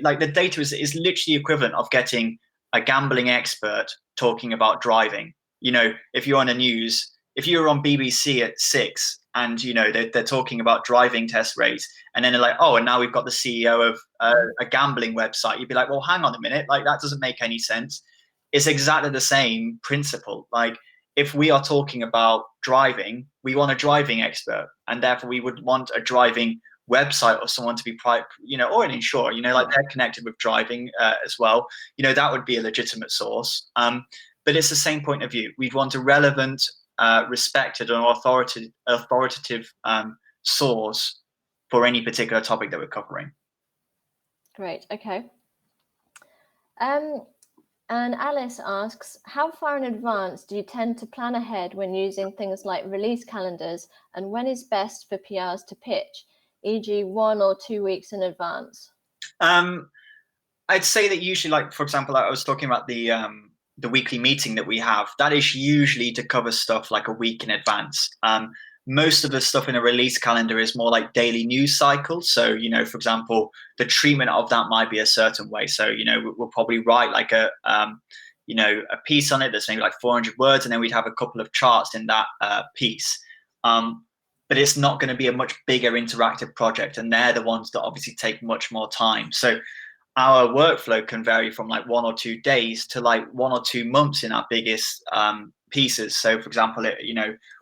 like the data is literally equivalent of getting a gambling expert talking about driving. If you're on the news, if you're on BBC at 6 and they're talking about driving test rates, and then they're like, oh, and now we've got the CEO of a gambling website, you'd be like, well, hang on a minute, like that doesn't make any sense. It's exactly the same principle. Like if we are talking about driving, we want a driving expert, and therefore we would want a driving website or someone to be or an insurer, like they're connected with driving as well. That would be a legitimate source. But it's the same point of view. We'd want a relevant, respected and authoritative source for any particular topic that we're covering. Great. Okay. And Alice asks, how far in advance do you tend to plan ahead when using things like release calendars, and when is best for PRs to pitch, e.g. 1 or 2 weeks in advance? I'd say that usually, like, for example, like I was talking about the weekly meeting that we have, that is usually to cover stuff like a week in advance. Most of the stuff in a release calendar is more like daily news cycles. So, for example, the treatment of that might be a certain way. So, we'll probably write like a piece on it that's maybe like 400 words, and then we'd have a couple of charts in that piece. But it's not going to be a much bigger interactive project, and they're the ones that obviously take much more time. So our workflow can vary from like 1 or 2 days to like 1 or 2 months in our biggest pieces. So for example,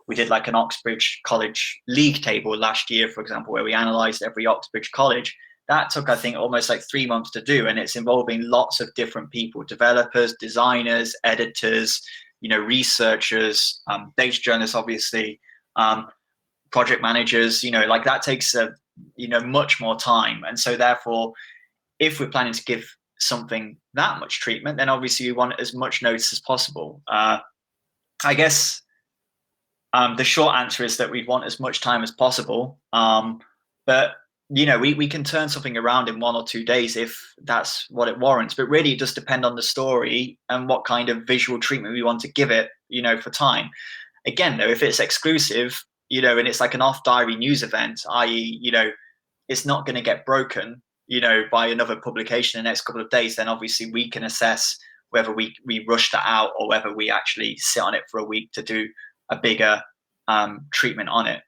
we did like an Oxbridge College league table last year, for example, where we analysed every Oxbridge college. That took, I think, almost like 3 months to do, and it's involving lots of different people: developers, designers, editors, researchers, data journalists, obviously, project managers. Like that takes much more time, and so therefore, if we're planning to give something that much treatment, then obviously we want as much notice as possible. I guess the short answer is that we want as much time as possible. But we can turn something around in 1 or 2 days if that's what it warrants. But really, it does depend on the story and what kind of visual treatment we want to give it, for time. Again, though, if it's exclusive, and it's like an off-diary news event, i.e., it's not going to get broken, by another publication in the next couple of days, then obviously we can assess whether we rush that out or whether we actually sit on it for a week to do a bigger treatment on it.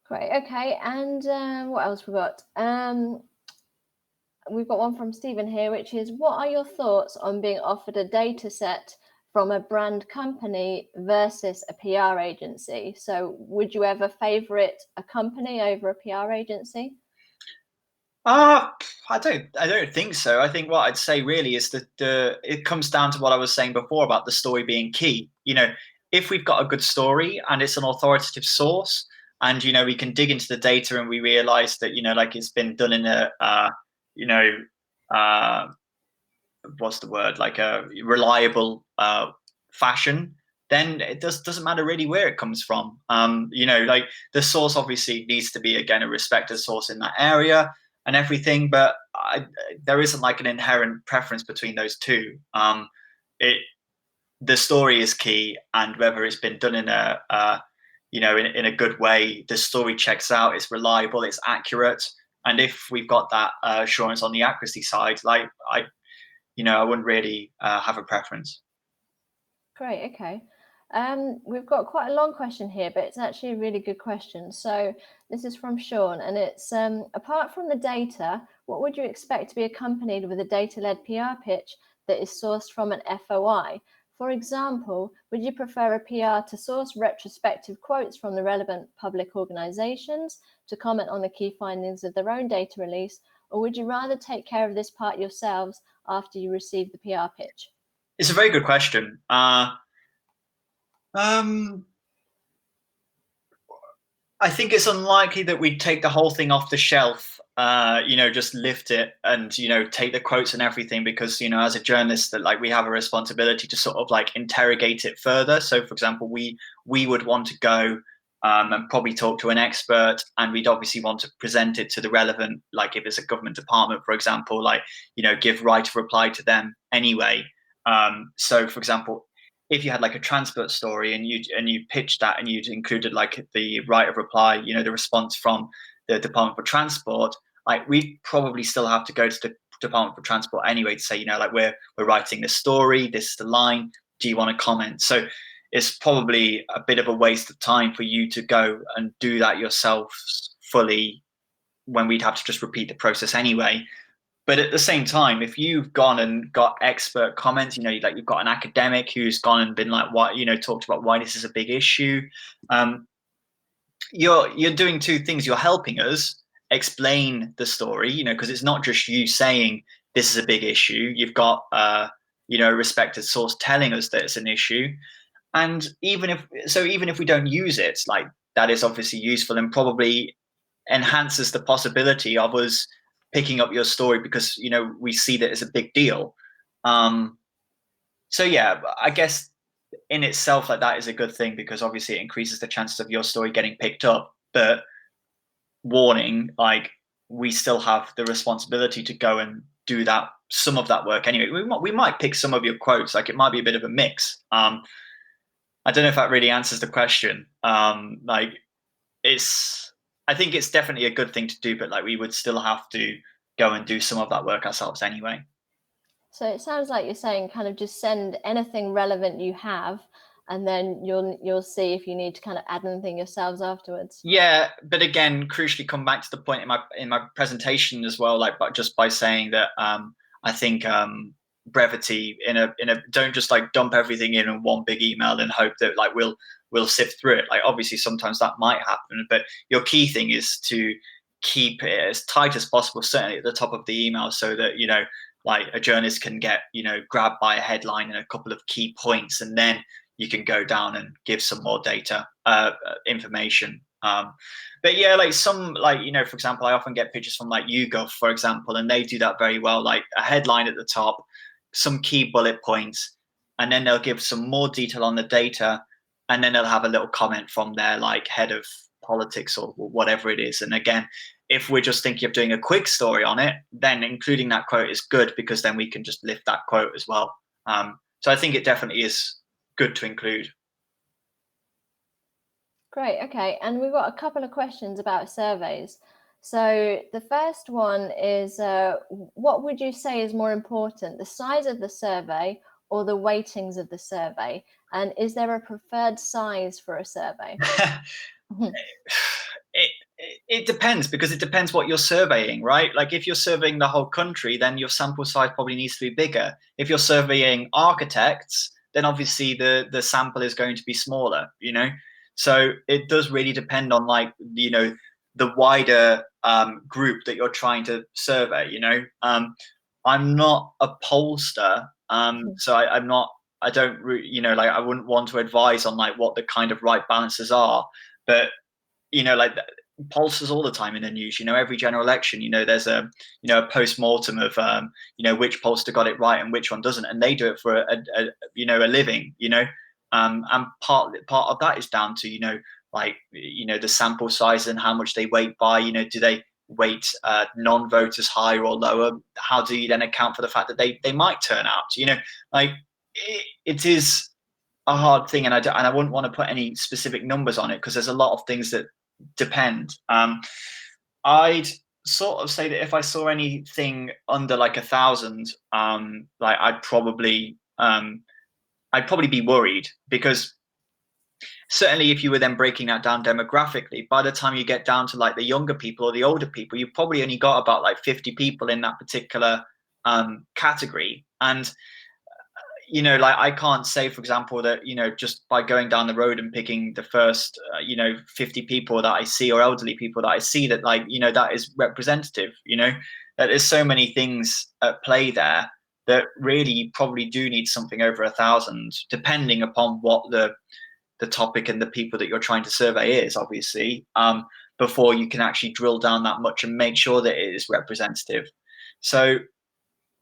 Great. Okay. And what else we got? We've got one from Stephen here, which is, what are your thoughts on being offered a data set from a brand company versus a PR agency? So would you ever favorite a company over a PR agency? I don't think so. I think what I'd say really is that it comes down to what I was saying before about the story being key. If we've got a good story and it's an authoritative source, and we can dig into the data and we realize that like it's been done in a what's the word, like a reliable fashion, then it doesn't matter really where it comes from. Like the source obviously needs to be, again, a respected source in that area and everything, but there isn't like an inherent preference between those two. The story is key, and whether it's been done in in a good way, the story checks out, it's reliable, it's accurate, and if we've got that assurance on the accuracy side, like I wouldn't really have a preference. Great. Okay. We've got quite a long question here, but it's actually a really good question. So this is from Sean, and it's, apart from the data, what would you expect to be accompanied with a data-led PR pitch that is sourced from an FOI? For example, would you prefer a PR to source retrospective quotes from the relevant public organizations to comment on the key findings of their own data release, or would you rather take care of this part yourselves after you receive the PR pitch? It's a very good question. I think it's unlikely that we'd take the whole thing off the shelf, just lift it and, take the quotes and everything, because, as a journalist, that like we have a responsibility to sort of like interrogate it further. So, for example, we would want to go and probably talk to an expert, and we'd obviously want to present it to the relevant, like if it's a government department, for example, like, give right of reply to them anyway. So, for example, if you had like a transport story and you pitched that and you'd included like the right of reply, the response from the Department for Transport, like we'd probably still have to go to the Department for Transport anyway to say, like we're writing this story, this is the line, do you want to comment? So it's probably a bit of a waste of time for you to go and do that yourself fully, when we'd have to just repeat the process anyway. But at the same time, if you've gone and got expert comments, like you've got an academic who's gone and been like, what, talked about why this is a big issue, you're doing two things. You're helping us explain the story, because it's not just you saying this is a big issue. You've got a respected source telling us that it's an issue. And even if we don't use it, like that is obviously useful and probably enhances the possibility of us picking up your story, because we see that it's a big deal. So yeah, I guess in itself, like that is a good thing, because obviously it increases the chances of your story getting picked up. But warning, like we still have the responsibility to go and do some of that work anyway. We might pick some of your quotes, like it might be a bit of a mix. I don't know if that really answers the question. I think it's definitely a good thing to do, but like we would still have to go and do some of that work ourselves anyway. So it sounds like you're saying kind of just send anything relevant you have, and then you'll see if you need to kind of add anything yourselves afterwards. Yeah, but again, crucially, come back to the point in my presentation as well, like but just by saying that I think brevity in a don't just like dump everything in one big email and hope that like we'll sift through it. Like obviously sometimes that might happen, but your key thing is to keep it as tight as possible, certainly at the top of the email, so that like a journalist can get grabbed by a headline and a couple of key points, and then you can go down and give some more data information. But yeah, like some, like for example, I often get pictures from like YouGov, for example, and they do that very well, like a headline at the top, some key bullet points, and then they'll give some more detail on the data, and then they'll have a little comment from their like head of politics or whatever it is. And again, if we're just thinking of doing a quick story on it, then including that quote is good, because then we can just lift that quote as well. So I think it definitely is good to include. Great. Okay. And we've got a couple of questions about surveys. So the first one is, what would you say is more important, the size of the survey or the weightings of the survey? And is there a preferred size for a survey? It depends, because it depends what you're surveying, right? Like if you're surveying the whole country, then your sample size probably needs to be bigger. If you're surveying architects, then obviously the sample is going to be smaller, you know? So it does really depend on, like, you know, the wider group that you're trying to survey, you know? I'm not a pollster, so I'm not, I don't, you know, like I wouldn't want to advise on like what the kind of right balances are, but you know, like pollsters all the time in the news, you know, every general election, you know, there's a, you know, a post-mortem of, you know, which pollster got it right and which one doesn't. And they do it for you know, a living, you know, and part of that is down to, you know, like, you know, the sample size and how much they weight by, you know, do they weight non-voters higher or lower? How do you then account for the fact that they might turn out, you know, like it is a hard thing. And I wouldn't want to put any specific numbers on it because there's a lot of things that depend. I'd sort of say that if I saw anything under like 1,000, like I'd probably be worried, because certainly if you were then breaking that down demographically, by the time you get down to like the younger people or the older people, you've probably only got about like 50 people in that particular category. And you know, like I can't say, for example, that, you know, just by going down the road and picking the first, you know, 50 people that I see, or elderly people that I see, that like, you know, that is representative, you know, that there's so many things at play there that really you probably do need something over 1,000, depending upon what the topic and the people that you're trying to survey is, obviously, before you can actually drill down that much and make sure that it is representative. So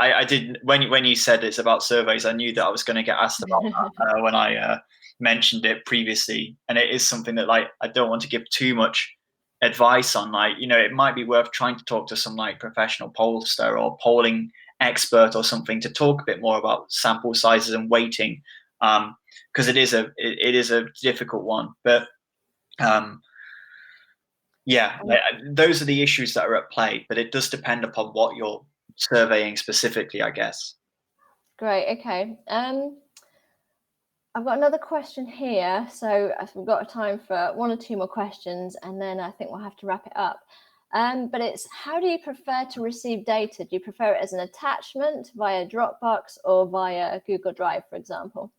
I did, when you said it's about surveys, I knew that I was going to get asked about that when I mentioned it previously, and it is something that like I don't want to give too much advice on. Like, you know, it might be worth trying to talk to some like professional pollster or polling expert or something to talk a bit more about sample sizes and weighting, because it is a difficult one. But yeah, those are the issues that are at play, but it does depend upon what you're surveying specifically, I guess. Great. Okay. I've got another question here. So we've got time for one or two more questions, and then I think we'll have to wrap it up. But it's, how do you prefer to receive data? Do you prefer it as an attachment via Dropbox or via Google Drive, for example?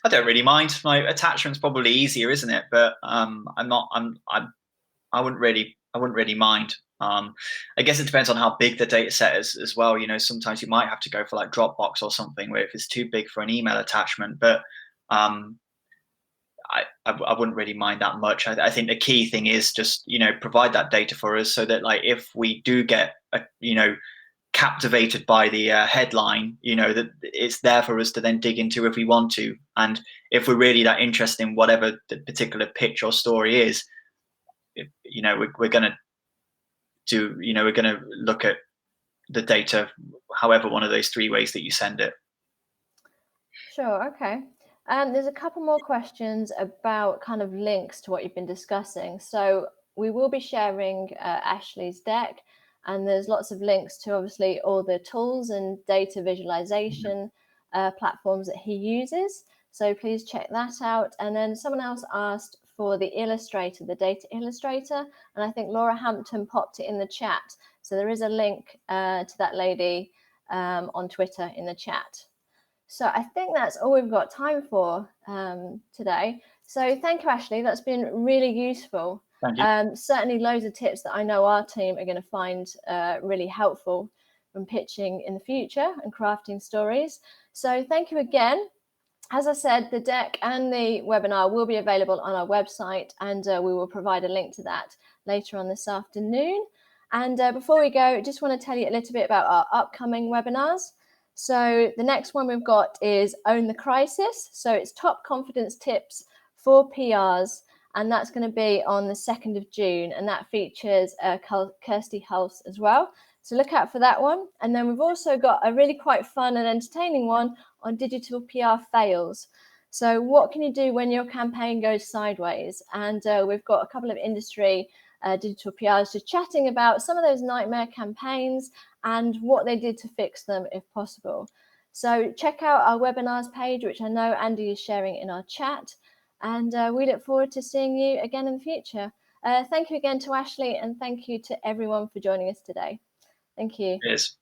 I don't really mind. My attachment's probably easier, isn't it? But I wouldn't really mind. I guess it depends on how big the data set is as well. You know, sometimes you might have to go for like Dropbox or something, where if it's too big for an email attachment. But I wouldn't really mind that much. I think the key thing is just, you know, provide that data for us, so that like if we do get you know, captivated by the headline, you know, that it's there for us to then dig into if we want to. And if we're really that interested in whatever the particular pitch or story is, you know, we're going to do, you know, we're going to look at the data, however one of those three ways that you send it. Sure. Okay. There's a couple more questions about kind of links to what you've been discussing. So we will be sharing Ashley's deck, and there's lots of links to obviously all the tools and data visualization platforms that he uses. So please check that out. And then someone else asked for the illustrator, the data illustrator, and I think Laura Hampton popped it in the chat. So there is a link to that lady on Twitter in the chat. So I think that's all we've got time for today. So thank you, Ashley. That's been really useful. Thank you. Certainly loads of tips that I know our team are going to find really helpful when pitching in the future and crafting stories. So thank you again. As I said, the deck and the webinar will be available on our website, and we will provide a link to that later on this afternoon. And before we go, I just want to tell you a little bit about our upcoming webinars. So the next one we've got is Own the Crisis. So it's top confidence tips for PRs, and that's going to be on the 2nd of June, and that features Kirsty Hulse as well. So look out for that one. And then we've also got a really quite fun and entertaining one on digital PR fails. So what can you do when your campaign goes sideways? And we've got a couple of industry digital PRs just chatting about some of those nightmare campaigns and what they did to fix them if possible. So check out our webinars page, which I know Andy is sharing in our chat. And we look forward to seeing you again in the future. Thank you again to Ashley, and thank you to everyone for joining us today. Thank you. Cheers.